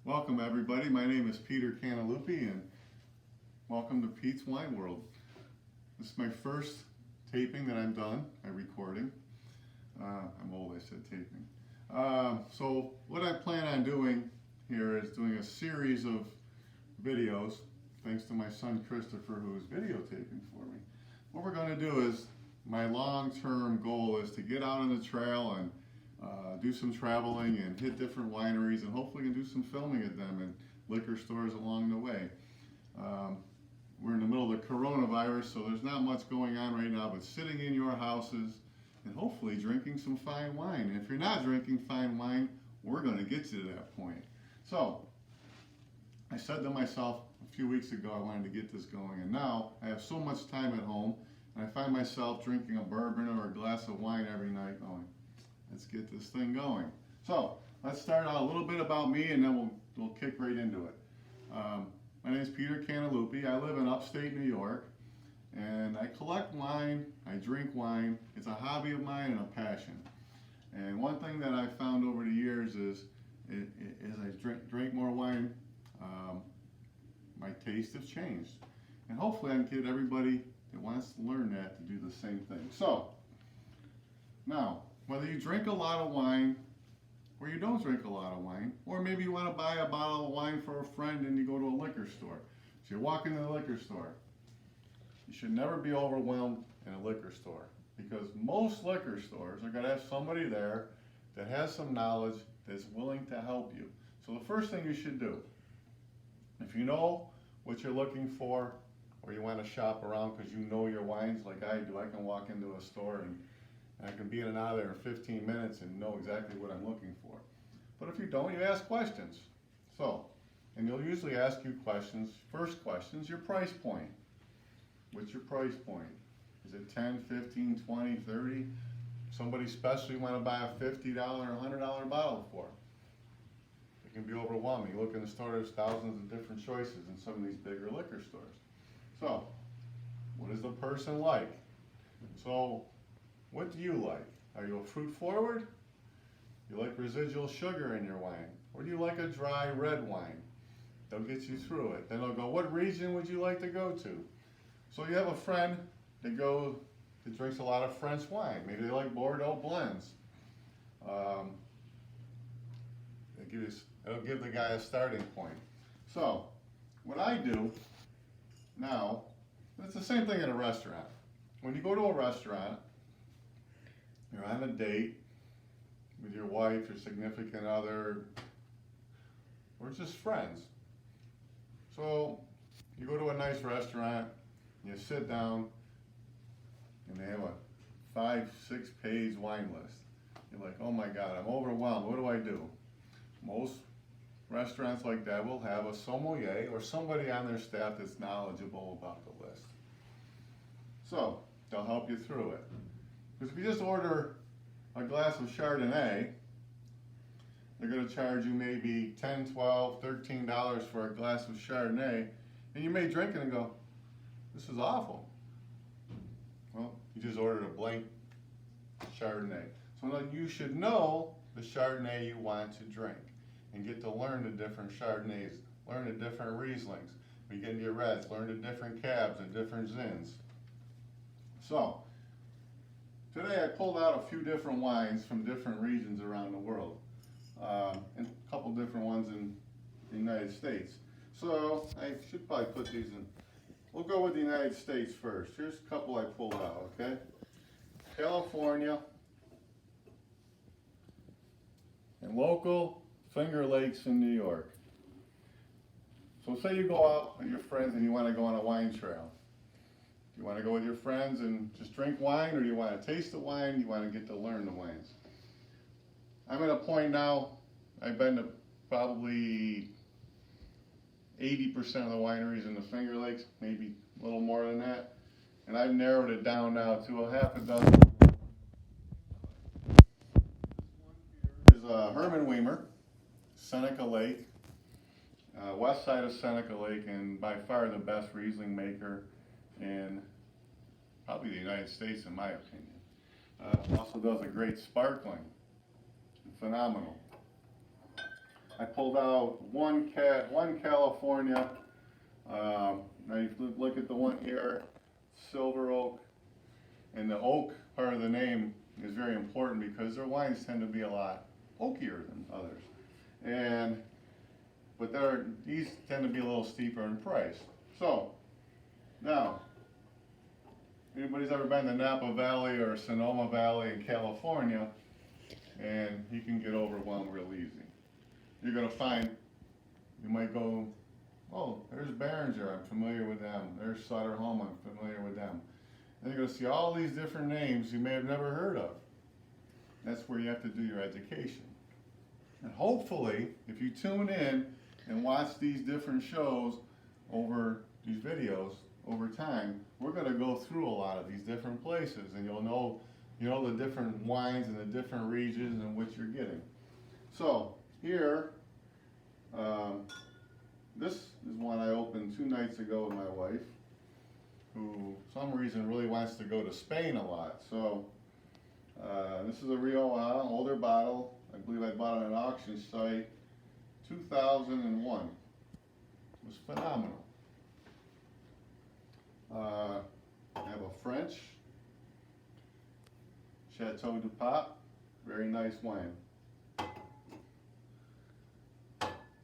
Welcome everybody, my name is Peter Cantalupi and welcome to Pete's Wine World. This is my first taping that I'm done, my recording. I'm old, I said taping. So what I plan on doing here is doing a series of videos, thanks to my son Christopher who is videotaping for me. What we're going to do is, my long-term goal is to get out on the trail and do some traveling and hit different wineries, and hopefully can do some filming at them and liquor stores along the way. We're in the middle of the coronavirus, so there's not much going on right now, but sitting in your houses and hopefully drinking some fine wine. And if you're not drinking fine wine, we're going to get you to that point. So I said to myself a few weeks ago I wanted to get this going, and now I have so much time at home and I find myself drinking a bourbon or a glass of wine every night going, let's get this thing going. So let's start out a little bit about me and then we'll kick right into it. My name is Peter Cantalupi. I live in upstate New York and I collect wine, I drink wine. It's a hobby of mine and a passion. And one thing that I've found over the years is as I drink more wine, my taste has changed. And hopefully I can get everybody that wants to learn that to do the same thing. So now, whether you drink a lot of wine or you don't drink a lot of wine, or maybe you want to buy a bottle of wine for a friend and you go to a liquor store. So you're walking to the liquor store. You should never be overwhelmed in a liquor store, because most liquor stores are going to have somebody there that has some knowledge that's willing to help you. So the first thing you should do, if you know what you're looking for, or you want to shop around because you know your wines like I do, I can walk into a store and I can be in and out of there in 15 minutes and know exactly what I'm looking for. But if you don't, you ask questions. So, and you'll usually ask you questions. First question is your price point. What's your price point? Is it 10, 15, 20, 30? Somebody special you want to buy a $50 or $100 bottle for? It can be overwhelming. You look in the store, there's thousands of different choices in some of these bigger liquor stores. So, what is the person like? So, what do you like? Are you a fruit forward? You like residual sugar in your wine? Or do you like a dry red wine? They'll get you through it. Then they'll go, what region would you like to go to? So you have a friend that drinks a lot of French wine. Maybe they like Bordeaux blends. It'll give the guy a starting point. So what I do now, it's the same thing at a restaurant. When you go to a restaurant, you're on a date with your wife, your significant other, or just friends. So you go to a nice restaurant, you sit down, and they have a 5-6 page wine list. You're like, oh my God, I'm overwhelmed. What do I do? Most restaurants like that will have a sommelier or somebody on their staff that's knowledgeable about the list. So they'll help you through it. Because if you just order a glass of Chardonnay, they're going to charge you maybe $10, $12, $13 for a glass of Chardonnay, and you may drink it and go, this is awful. Well, you just ordered a blank Chardonnay. So now you should know the Chardonnay you want to drink and get to learn the different Chardonnays, learn the different Rieslings. We get into your reds, learn the different cabs and different zins. So today I pulled out a few different wines from different regions around the world, and a couple different ones in the United States. So I should probably put these in. We'll go with the United States first. Here's a couple I pulled out, okay? California and local Finger Lakes in New York. So say you go out with your friends and you want to go on a wine trail. Do you want to go with your friends and just drink wine, or do you want to taste the wine? Do you want to get to learn the wines? I'm at a point now, I've been to probably 80% of the wineries in the Finger Lakes, maybe a little more than that. And I've narrowed it down now to a half a dozen. This one here is Herman Weimer, Seneca Lake, west side of Seneca Lake, and by far the best Riesling maker in probably the United States, in my opinion. Also does a great sparkling, phenomenal. I pulled out one California. Now you look at the one here, Silver Oak. And the oak part of the name is very important because their wines tend to be a lot oakier than others. But these tend to be a little steeper in price. So, now, anybody's ever been to Napa Valley or Sonoma Valley in California, and you can get overwhelmed real easy. You're gonna find, you might go, oh, there's Behringer, I'm familiar with them. There's Sutter Home, I'm familiar with them. And you're going to see all these different names you may have never heard of. That's where you have to do your education. And hopefully, if you tune in and watch these different shows over these videos over time, we're going to go through a lot of these different places, and you'll know the different wines and the different regions and what you're getting. So here, this is one I opened 2 nights ago with my wife, who, for some reason, really wants to go to Spain a lot. So, this is a Rioja, older bottle. I believe I bought it on an auction site, 2001. It was phenomenal. I have a French Chateau du Pape, very nice wine.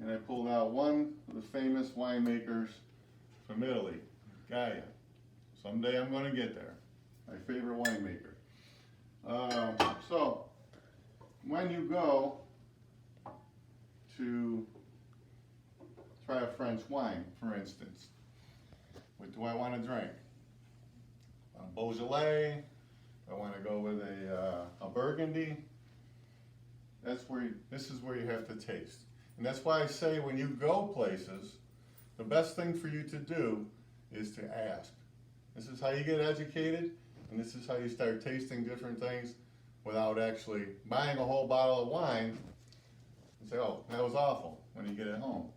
And I pulled out one of the famous winemakers from Italy, Gaia. Someday I'm going to get there. My favorite winemaker. So, when you go to try a French wine, for instance, what do I want to drink? A Beaujolais. I want to go with a Burgundy. This is where you have to taste. And that's why I say when you go places, the best thing for you to do is to ask. This is how you get educated, and this is how you start tasting different things without actually buying a whole bottle of wine and say, oh, that was awful, when you get it home.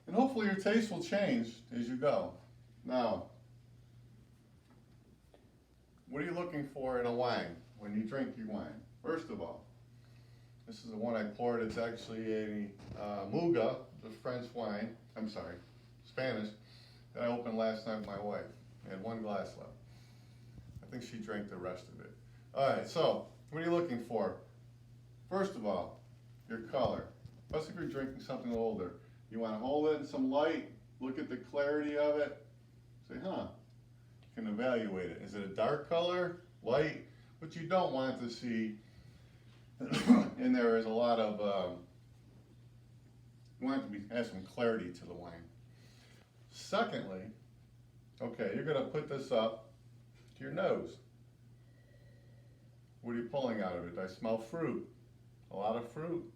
And hopefully your taste will change as you go. Now, what are you looking for in a wine when you drink your wine? First of all, this is the one I poured. It's actually a Muga, the French wine, Spanish, that I opened last night with my wife. I had 1 glass left. I think she drank the rest of it. All right, so what are you looking for? First of all, your color. Especially if you're drinking something older. You want to hold it in some light, look at the clarity of it, say, huh, you can evaluate it. Is it a dark color, light? What you don't want to see in there is a lot of, you want it to have some clarity to the wine. Secondly, okay, you're going to put this up to your nose. What are you pulling out of it? I smell fruit, a lot of fruit.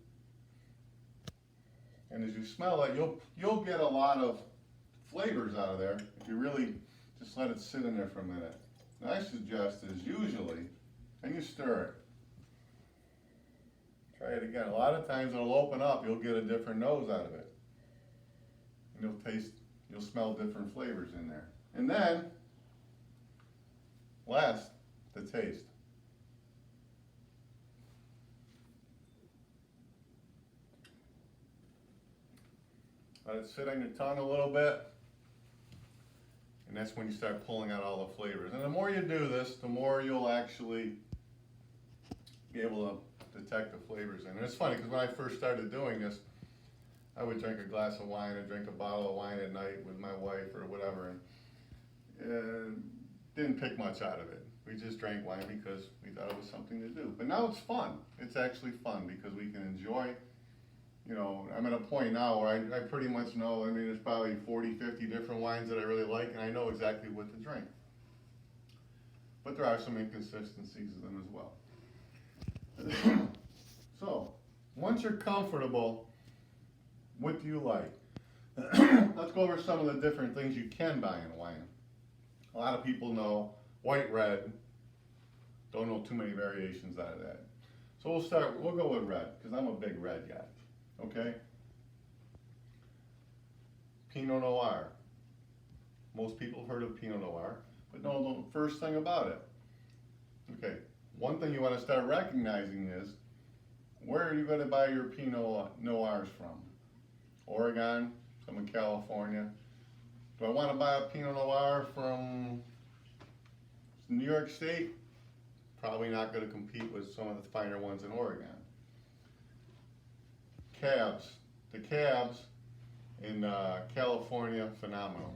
And as you smell it, you'll get a lot of flavors out of there if you really just let it sit in there for a minute. What I suggest is usually, and you stir it. Try it again. A lot of times it'll open up, you'll get a different nose out of it. And you'll smell different flavors in there. And then, last, the taste. Let it sit on your tongue a little bit, and that's when you start pulling out all the flavors. And the more you do this, the more you'll actually be able to detect the flavors in. And it's funny, because when I first started doing this, I would drink a glass of wine and drink a bottle of wine at night with my wife or whatever, and didn't pick much out of it. We just drank wine because we thought it was something to do. But now it's fun. It's actually fun because we can enjoy. You know, I'm at a point now where I pretty much know, I mean, there's probably 40, 50 different wines that I really like, and I know exactly what to drink. But there are some inconsistencies in them as well. So, once you're comfortable, what do you like? Let's go over some of the different things you can buy in wine. A lot of people know white, red. Don't know too many variations out of that. So we'll go with red, because I'm a big red guy. Okay? Pinot Noir. Most people have heard of Pinot Noir, but know the first thing about it. Okay, one thing you want to start recognizing is, where are you going to buy your Pinot Noirs from? Oregon, some in California. Do I want to buy a Pinot Noir from New York State? Probably not going to compete with some of the finer ones in Oregon. Cabs. The cabs in California, phenomenal.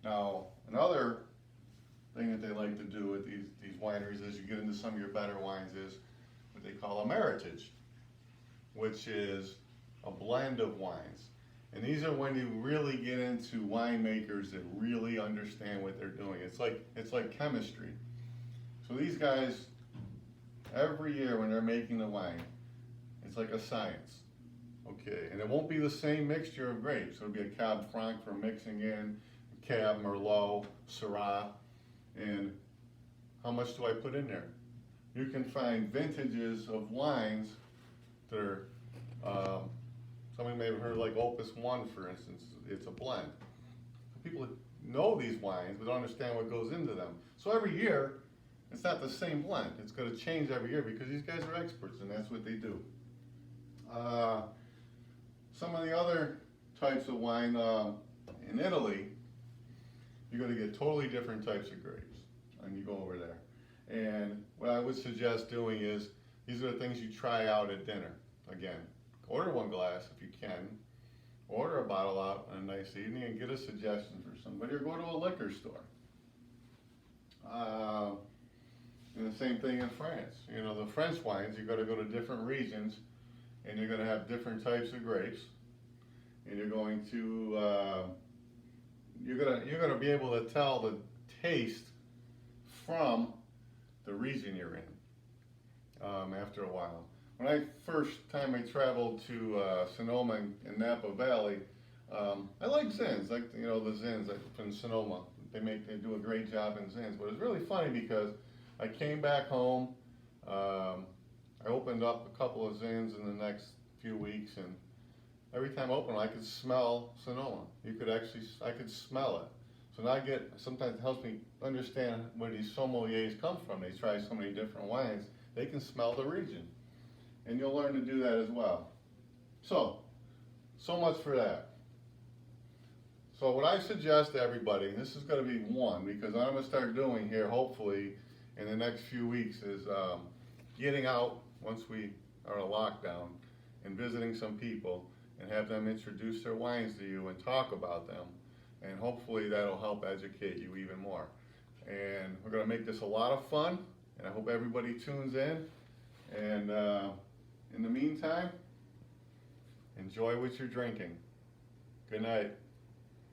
Now, another thing that they like to do with these wineries as you get into some of your better wines is what they call a meritage, which is a blend of wines. And these are when you really get into winemakers that really understand what they're doing. It's like chemistry. So these guys, every year when they're making the wine, it's like a science. Okay, and it won't be the same mixture of grapes. It'll be a Cab Franc for mixing in, Cab Merlot, Syrah, and how much do I put in there? You can find vintages of wines that are, somebody may have heard like Opus One, for instance. It's a blend. People know these wines but don't understand what goes into them. So every year, it's not the same blend. It's going to change every year because these guys are experts and that's what they do. Some of the other types of wine in Italy, you're going to get totally different types of grapes when you go over there. And what I would suggest doing is, these are the things you try out at dinner. Again, order one glass if you can, order a bottle out on a nice evening and get a suggestion for somebody, or go to a liquor store. And the same thing in France. You know, the French wines, you've got to go to different regions and you're going to have different types of grapes, and you're going to you're gonna be able to tell the taste from the region you're in after a while. When I first time I traveled to Sonoma and Napa Valley, I like Zins, like the Zins from Sonoma. They do a great job in Zins. But it's really funny because I came back home. I opened up a couple of Zins in the next few weeks, and every time I opened them, I could smell Sonoma. I could smell it. So now sometimes it helps me understand where these sommeliers come from. They try so many different wines, they can smell the region. And you'll learn to do that as well. So much for that. So what I suggest to everybody, and this is going to be one, because what I'm going to start doing here, hopefully, in the next few weeks, is getting out once we are in a lockdown and visiting some people and have them introduce their wines to you and talk about them. And hopefully that'll help educate you even more. And we're going to make this a lot of fun, and I hope everybody tunes in. And in the meantime, enjoy what you're drinking. Good night.